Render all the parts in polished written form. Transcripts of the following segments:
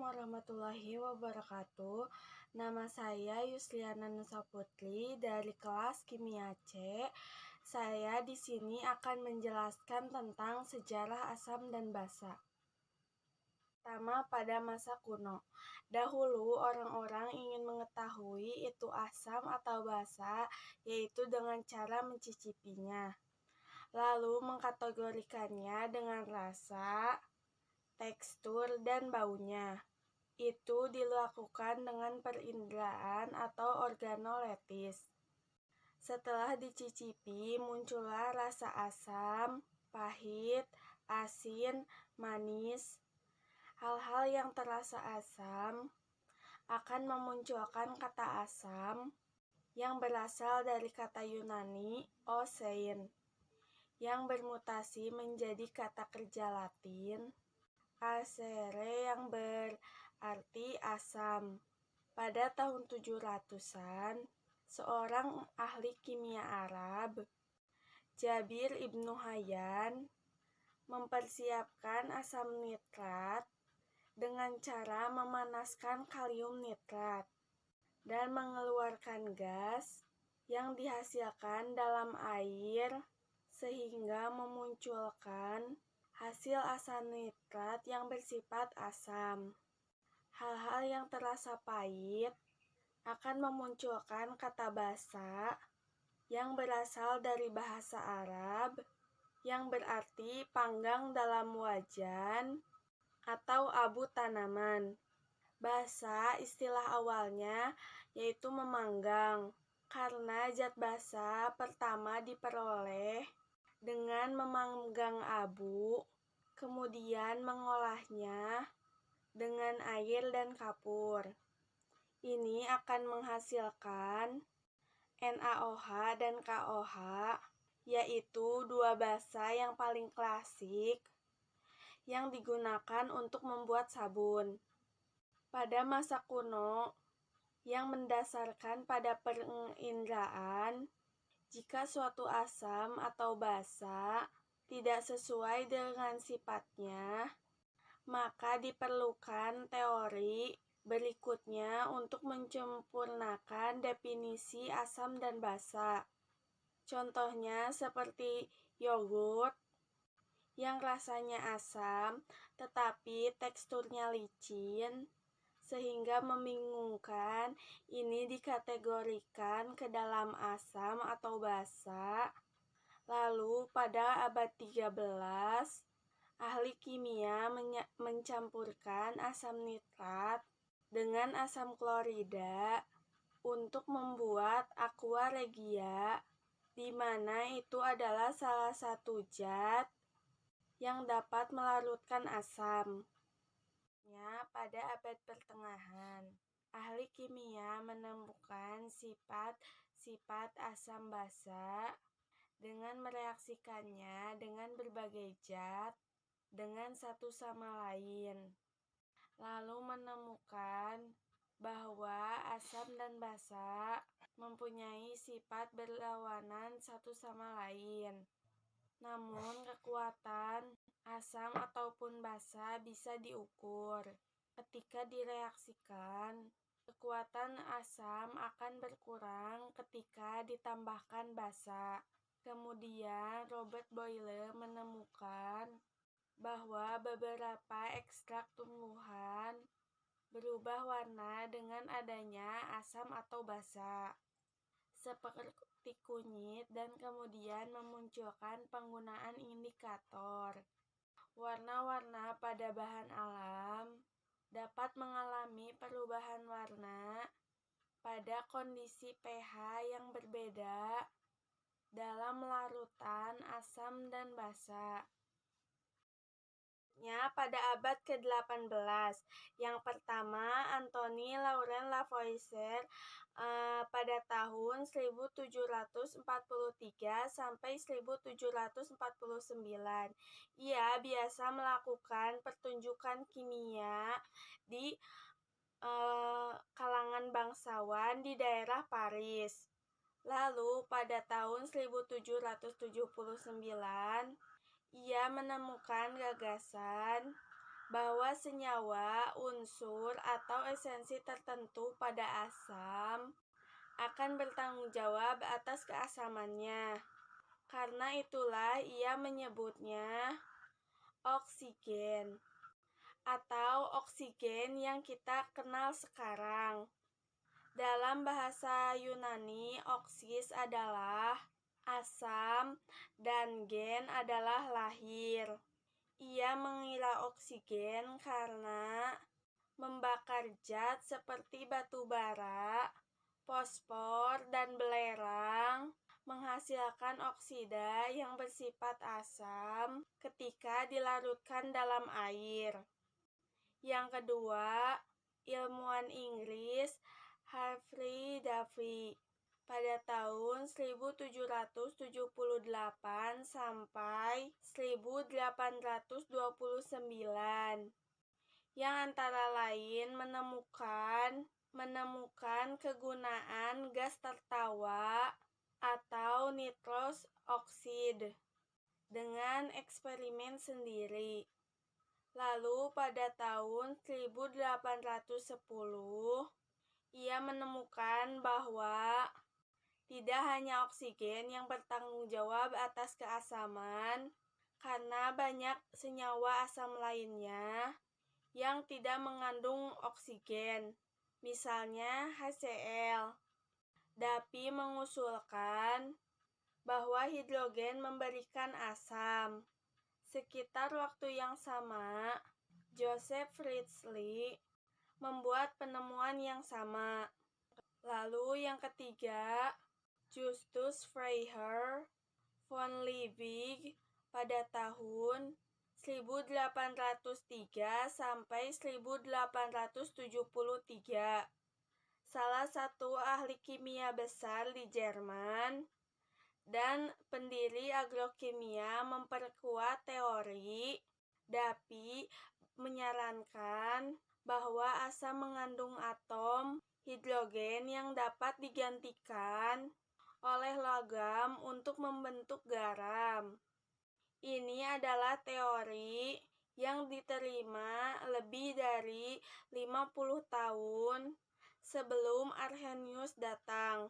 warahmatullahi wabarakatuh. Nama saya Yusliana Nusa Putri dari kelas Kimia C. Saya di sini akan menjelaskan tentang sejarah asam dan basa. Pertama, pada masa kuno. Dahulu orang-orang ingin mengetahui itu asam atau basa, yaitu dengan cara mencicipinya. Lalu mengkategorikannya dengan rasa, tekstur, dan baunya. Itu dilakukan dengan perinderaan atau organoleptis. Setelah dicicipi, muncullah rasa asam, pahit, asin, manis. Hal-hal yang terasa asam akan memunculkan kata asam yang berasal dari kata Yunani osein, yang bermutasi menjadi kata kerja Latin acere yang berarti asam. Pada tahun 700-an, seorang ahli kimia Arab, Jabir Ibnu Hayyan, mempersiapkan asam nitrat dengan cara memanaskan kalium nitrat dan mengeluarkan gas yang dihasilkan dalam air sehingga memunculkan hasil asam nitrat yang bersifat asam. Hal-hal yang terasa pahit akan memunculkan kata basa yang berasal dari bahasa Arab yang berarti panggang dalam wajan atau abu tanaman. Basa istilah awalnya yaitu memanggang, karena zat basa pertama diperoleh dengan memanggang abu, kemudian mengolahnya dengan air dan kapur. Ini akan menghasilkan NaOH dan KOH, yaitu dua basa yang paling klasik yang digunakan untuk membuat sabun. Pada masa kuno, yang mendasarkan pada perinderaan, jika suatu asam atau basa tidak sesuai dengan sifatnya, maka diperlukan teori berikutnya untuk menyempurnakan definisi asam dan basa. Contohnya seperti yogurt yang rasanya asam tetapi teksturnya licin sehingga membingungkan, ini dikategorikan ke dalam asam atau basa. Lalu pada abad 13, ahli kimia mencampurkan asam nitrat dengan asam klorida untuk membuat aqua regia, di mana itu adalah salah satu zat yang dapat melarutkan asam. Pada abad pertengahan, ahli kimia menemukan sifat-sifat asam basa dengan mereaksikannya dengan berbagai zat dengan satu sama lain. Lalu menemukan bahwa asam dan basa mempunyai sifat berlawanan satu sama lain. Namun kekuatan asam ataupun basa bisa diukur. Ketika direaksikan, kekuatan asam akan berkurang ketika ditambahkan basa. Kemudian Robert Boyle menemukan bahwa beberapa ekstrak tumbuhan berubah warna dengan adanya asam atau basa, seperti kunyit, dan kemudian memunculkan penggunaan indikator. Warna-warna pada bahan alam dapat mengalami perubahan warna pada kondisi pH yang berbeda dalam larutan asam dan basa. Pada abad ke-18, yang pertama Anthony Laurent Lavoisier pada tahun 1743 sampai 1749. Ia biasa melakukan pertunjukan kimia di kalangan bangsawan di daerah Paris. Lalu pada tahun 1779, ia menemukan gagasan bahwa senyawa, unsur, atau esensi tertentu pada asam akan bertanggung jawab atas keasamannya. Karena itulah ia menyebutnya oksigen, atau oksigen yang kita kenal sekarang. Dalam bahasa Yunani, oksis adalah asam dan gen adalah lahir. Ia mengira oksigen karena membakar zat seperti batu bara, fosfor, dan belerang menghasilkan oksida yang bersifat asam ketika dilarutkan dalam air. Yang kedua, ilmuwan Inggris Humphry Davy pada tahun 1778 sampai 1829 yang antara lain menemukan kegunaan gas tertawa atau nitrous oxide dengan eksperimen sendiri. Lalu pada tahun 1810 ia menemukan bahwa tidak hanya oksigen yang bertanggung jawab atas keasaman, karena banyak senyawa asam lainnya yang tidak mengandung oksigen, misalnya HCl. Davy mengusulkan bahwa hidrogen memberikan asam. Sekitar waktu yang sama, Joseph Priestley membuat penemuan yang sama. Lalu yang ketiga, Justus Freiherr von Liebig pada tahun 1803 sampai 1873. Salah satu ahli kimia besar di Jerman dan pendiri agrokimia memperkuat teori. Davy menyarankan bahwa asam mengandung atom hidrogen yang dapat digantikan oleh logam untuk membentuk garam. Ini adalah teori yang diterima lebih dari 50 tahun sebelum Arrhenius datang.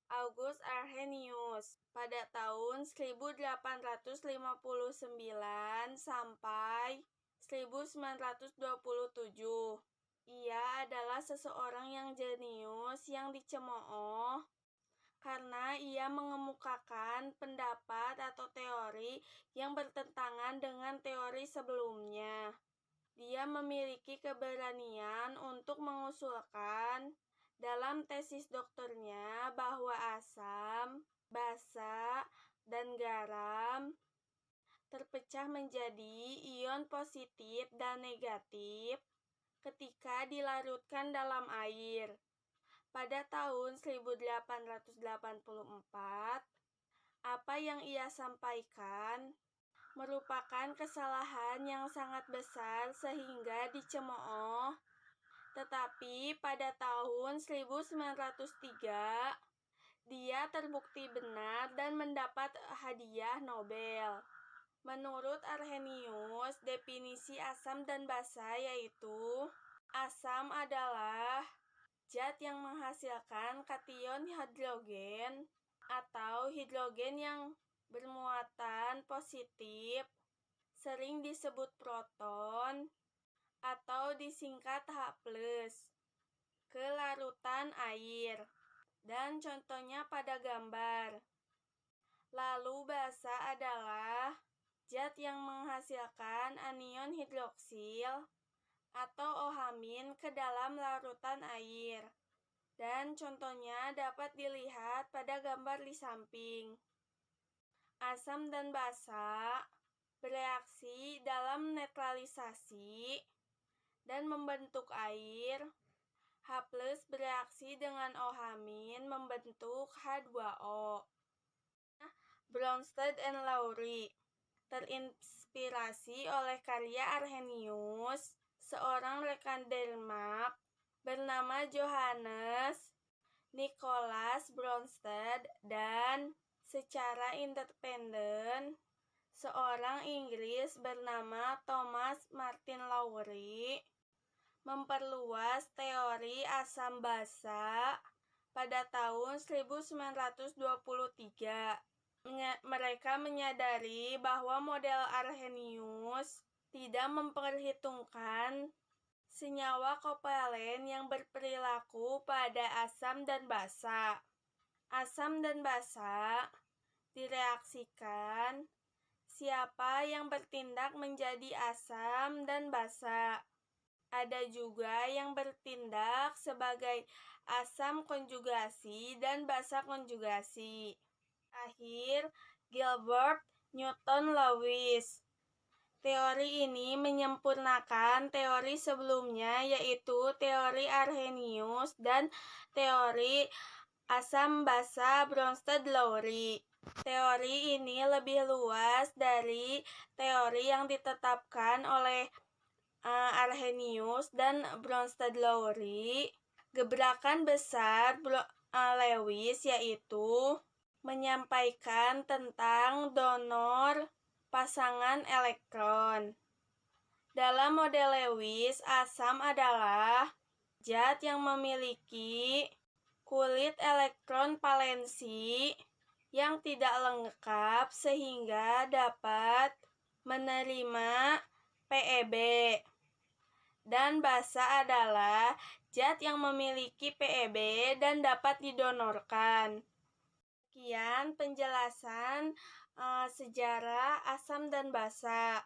August Arrhenius pada tahun 1859 sampai 1927. Ia adalah seseorang yang jenius yang dicemooh karena ia mengemukakan pendapat atau teori yang bertentangan dengan teori sebelumnya. Dia memiliki keberanian untuk mengusulkan dalam tesis doktornya bahwa asam, basa, dan garam terpecah menjadi ion positif dan negatif ketika dilarutkan dalam air. Pada tahun 1884, apa yang ia sampaikan merupakan kesalahan yang sangat besar sehingga dicemooh. Tetapi pada tahun 1903, dia terbukti benar dan mendapat hadiah Nobel. Menurut Arrhenius, definisi asam dan basa yaitu asam adalah zat yang menghasilkan kation hidrogen atau hidrogen yang bermuatan positif, sering disebut proton atau disingkat H+, ke larutan air. Dan contohnya pada gambar. Lalu basa adalah zat yang menghasilkan anion hidroksil atau OH- ke dalam larutan air. Dan contohnya dapat dilihat pada gambar di samping. Asam dan basa bereaksi dalam netralisasi dan membentuk air. H+ bereaksi dengan OH- membentuk H2O. Bronsted and Lowry terinspirasi oleh karya Arrhenius, seorang rekan Denmark bernama Johannes Nicholas Bronsted, dan secara independen Seorang Inggris bernama Thomas Martin Lowry memperluas teori asam basa pada tahun 1923. Mereka menyadari bahwa model Arrhenius tidak memperhitungkan senyawa kovalen yang berperilaku pada asam dan basa. Asam dan basa direaksikan, siapa yang bertindak menjadi asam dan basa. Ada juga yang bertindak sebagai asam konjugasi dan basa konjugasi. Akhir, Gilbert Newton Lewis. Teori ini menyempurnakan teori sebelumnya, yaitu teori Arrhenius dan teori asam basa Bronsted-Lowry. Teori ini lebih luas dari teori yang ditetapkan oleh Arrhenius dan Bronsted-Lowry. Gebrakan besar Lewis yaitu menyampaikan tentang donor pasangan elektron. Dalam model Lewis, asam adalah zat yang memiliki kulit elektron valensi yang tidak lengkap sehingga dapat menerima PeB. Dan basa adalah zat yang memiliki PeB dan dapat didonorkan. Sekian penjelasan sejarah asam dan basa.